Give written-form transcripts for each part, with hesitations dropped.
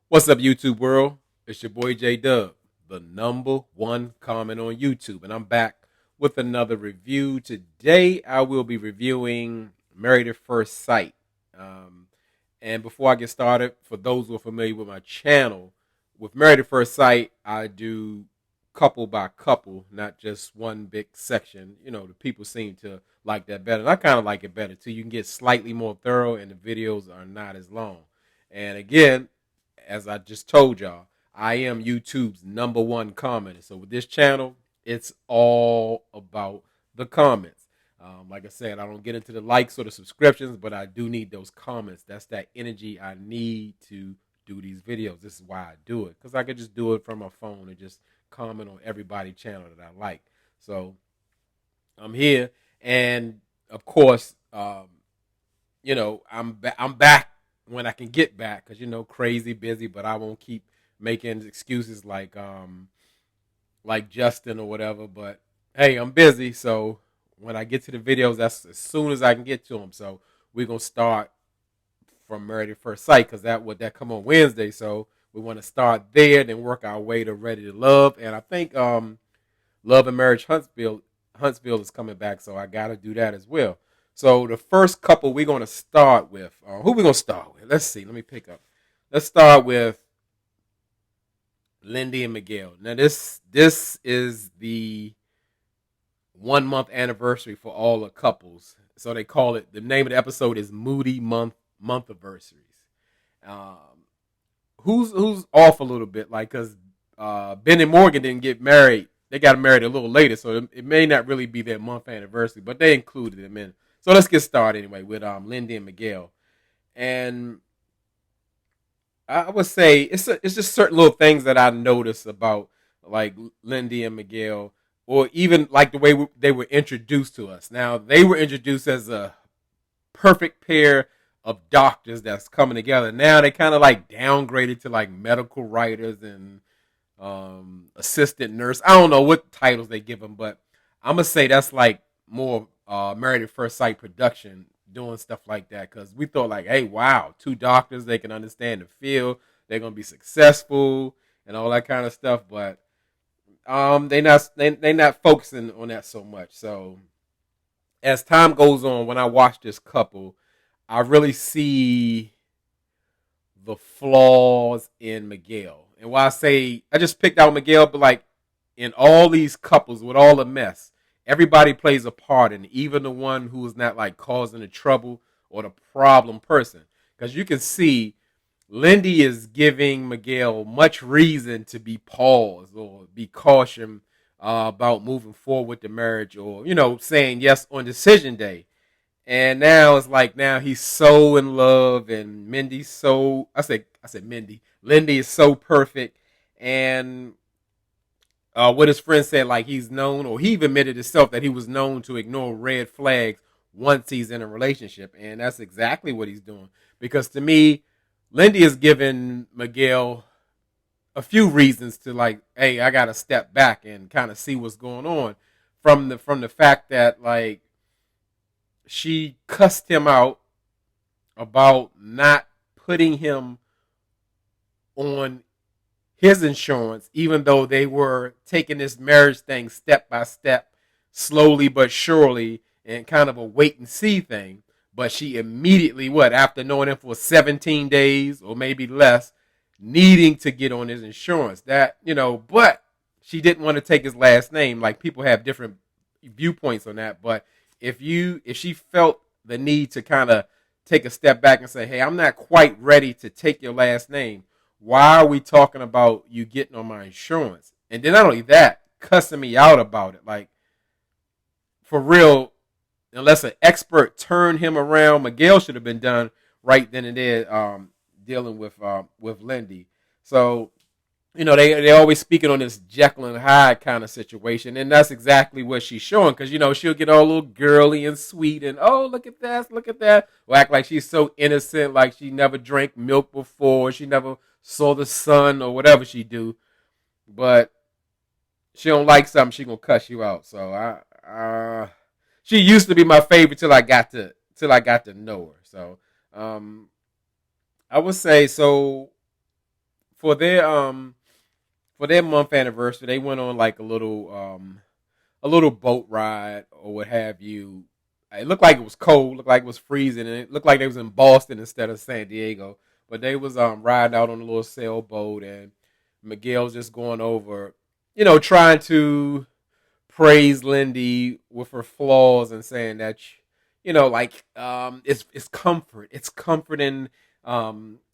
What's up, YouTube world? It's your boy J Dub, the number one comment on YouTube, and I'm back with another review. Today, I will be reviewing Married at First Sight. Um, and before I get started, for those who are familiar with my channel, with Married at First Sight, I do couple by couple, not just one big section. You know, the people seem to like that better, and I kind of like it better too. You can get slightly more thorough, and the videos are not as long. And again, as I just told y'all, I am YouTube's number one commenter. So with this channel, it's all about the comments. Like I said, I don't get into the likes or the subscriptions, but I do need those comments. That's that energy I need to do these videos. This is why I do it, because I could just do it from my phone and just comment on everybody's channel that I like. So I'm here, and of course, I'm back when I can get back, because crazy busy, but I won't keep making excuses like Justin or whatever. But hey, I'm busy, so when I get to the videos, that's as soon as I can get to them. So we're gonna start from Married at First Sight, because that come on Wednesday. So we want to start there, then work our way to Ready to Love, and I think Love and Marriage Huntsville is coming back, so I got to do that as well. So the first couple we're going to start with, who we going to start with? Let's see. Let me pick up. Let's start with Lindy and Miguel. Now this is the 1 month anniversary for all the couples. So they call it. The name of the episode is Moody Monthiversaries. Um, who's off a little bit, like, because Ben and Morgan didn't get married. They got married a little later, so it may not really be their month anniversary, but they included them in. So let's get started anyway with Lindy and Miguel. And I would say it's just certain little things that I notice about, like, Lindy and Miguel, or even like the way they were introduced to us. Now, they were introduced as a perfect pair of doctors that's coming together. Now they kind of like downgraded to like medical writers and assistant nurse. I don't know what titles they give them, but I'm gonna say that's like more Married at First Sight production doing stuff like that, because we thought like, hey, wow, two doctors, they can understand the field, they're gonna be successful and all that kind of stuff. But they not focusing on that so much. So as time goes on, when I watch this couple, I really see the flaws in Miguel. And why I say I just picked out Miguel, but like in all these couples with all the mess, everybody plays a part, and even the one who is not like causing the trouble or the problem person. Because you can see Lindy is giving Miguel much reason to be paused or be caution about moving forward with the marriage, or saying yes on decision day. And now it's like, now he's so in love, and Mindy's so I said Mindy. Lindy is so perfect, and what his friend said, like, he's known, or he even admitted himself that he was known to ignore red flags once he's in a relationship, and that's exactly what he's doing. Because to me, Lindy is giving Miguel a few reasons to, like, hey, I gotta step back and kind of see what's going on, from the fact that, like, she cussed him out about not putting him on his insurance, even though they were taking this marriage thing step by step, slowly but surely, and kind of a wait and see thing. But she immediately, after knowing him for 17 days or maybe less, needing to get on his insurance. But she didn't want to take his last name. Like, people have different viewpoints on that. But if she felt the need to kind of take a step back and say, hey, I'm not quite ready to take your last name, why are we talking about you getting on my insurance? And then not only that, cussing me out about it. Like, for real, unless an expert turned him around, Miguel should have been done right then and there, dealing with Lindy. So, they always speaking on this Jekyll and Hyde kind of situation, and that's exactly what she's showing. Because she'll get all little girly and sweet, and oh, look at that, look at that. Or act like she's so innocent, like she never drank milk before, she never saw the sun or whatever she do. But she don't like something, she gonna cuss you out. So she used to be my favorite till I got to know her. So I would say so. for their month anniversary, they went on like a little boat ride or what have you. It looked like it was cold, looked like it was freezing, and it looked like they was in Boston instead of San Diego. But they was riding out on a little sailboat, and Miguel's just going over, trying to praise Lindy with her flaws and saying that like it's comfort. It's comfort in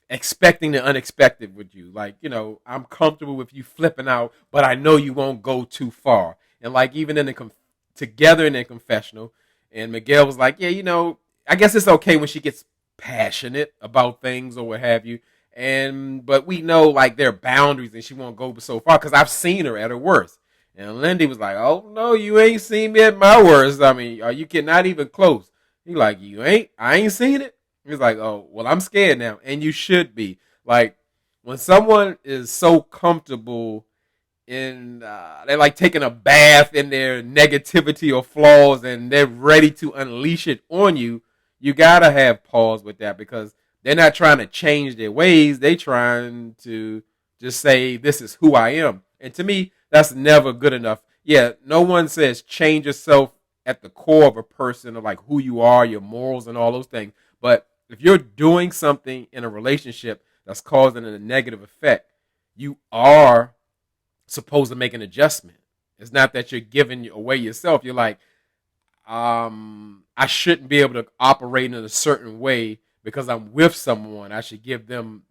expecting the unexpected with you. Like, I'm comfortable with you flipping out, but I know you won't go too far. And like even in the together in the confessional, and Miguel was like, yeah, I guess it's okay when she gets passionate about things or what have you. And but we know like there are boundaries and she won't go so far because I've seen her at her worst. And Lindy was like, "Oh no, you ain't seen me at my worst. I mean, are you kidding? Not even close." He like, "You ain't? I ain't seen it." He's like, "Oh, well, I'm scared now," and you should be. Like when someone is so comfortable in, they're like taking a bath in their negativity or flaws, and they're ready to unleash it on you. You gotta have pause with that because they're not trying to change their ways. They trying to just say, "This is who I am," and to me that's never good enough. Yeah, no one says change yourself at the core of a person or like who you are, your morals, and all those things. But if you're doing something in a relationship that's causing a negative effect, you are supposed to make an adjustment. It's not that you're giving away yourself. You're like, I shouldn't be able to operate in a certain way because I'm with someone. I should give them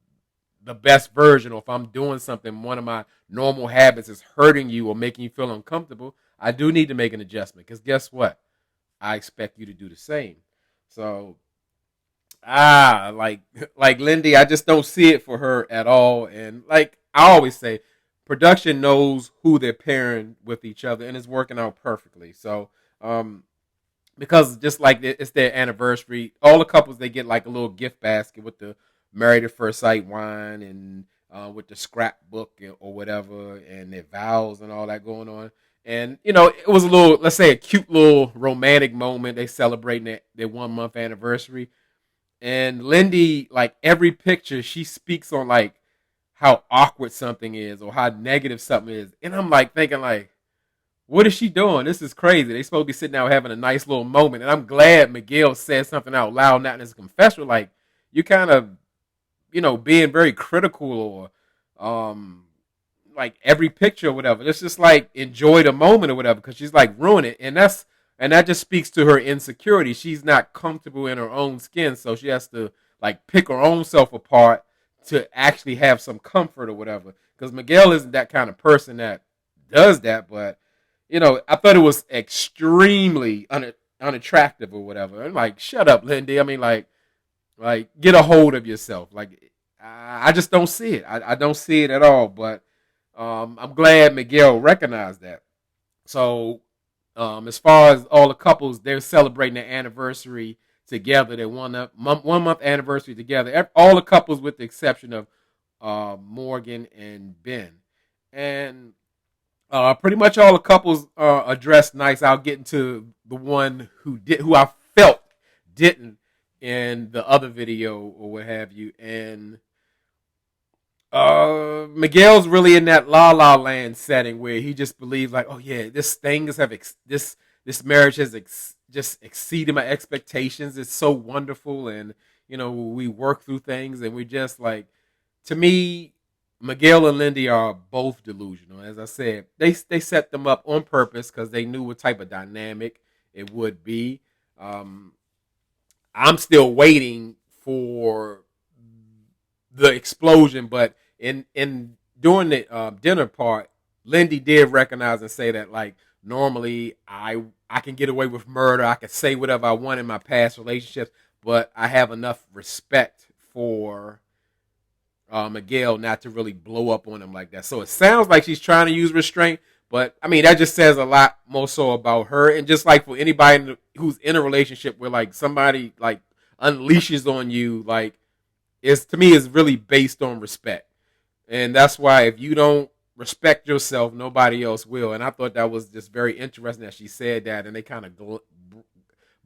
the best version, or if I'm doing something, one of my normal habits is hurting you or making you feel uncomfortable, I do need to make an adjustment because guess what? I expect you to do the same. So, like like Lindy, I just don't see it for her at all. And like I always say, production knows who they're pairing with each other, and it's working out perfectly. So, because just like it's their anniversary, all the couples they get like a little gift basket with the married at first sight wine and with the scrapbook or whatever, and their vows and all that going on. And it was a little, let's say, a cute little romantic moment. They celebrating their 1 month anniversary, and Lindy, like every picture, she speaks on like how awkward something is or how negative something is, and I'm like thinking like, what is she doing? This is crazy. They supposed to be sitting out having a nice little moment. And I'm glad Miguel said something out loud, not in his confessional. Like, you kind of, being very critical or like every picture or whatever. It's just like enjoy the moment or whatever because she's like ruin it. And that just speaks to her insecurity. She's not comfortable in her own skin. So she has to like pick her own self apart to actually have some comfort or whatever. Because Miguel isn't that kind of person that does that, but I thought it was extremely unattractive or whatever. I'm like, shut up, Lindy. I mean, like get a hold of yourself. Like, I just don't see it. I don't see it at all. But I'm glad Miguel recognized that. So, as far as all the couples, they're celebrating their anniversary together. Their 1 month anniversary together. All the couples, with the exception of Morgan and Ben, and pretty much all the couples are dressed nice. I'll get into the one who I felt didn't in the other video or what have you. And Miguel's really in that La La Land setting where he just believes like, oh yeah, this marriage has just exceeded my expectations. It's so wonderful, and we work through things, and we just like, to me, Miguel and Lindy are both delusional. As I said, they set them up on purpose because they knew what type of dynamic it would be. I'm still waiting for the explosion, but in during the dinner part, Lindy did recognize and say that like normally I can get away with murder. I can say whatever I want in my past relationships, but I have enough respect for Miguel not to really blow up on him like that. So it sounds like she's trying to use restraint, but I mean that just says a lot more so about her. And just like for anybody who's in a relationship where like somebody like unleashes on you, like it's to me is really based on respect, and that's why if you don't respect yourself, nobody else will. And I thought that was just very interesting that she said that, and they kind of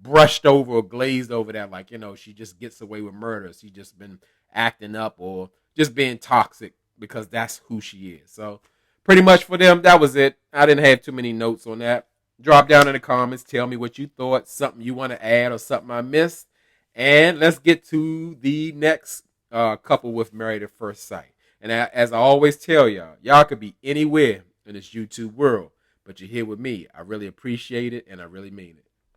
brushed over or glazed over that, like she just gets away with murder. She just been acting up or just being toxic because that's who she is. So pretty much for them, that was it. I didn't have too many notes on that. Drop down in the comments. Tell me what you thought, something you want to add or something I missed. And let's get to the next couple with Married at First Sight. And as I always tell y'all could be anywhere in this YouTube world, but you're here with me. I really appreciate it, and I really mean it.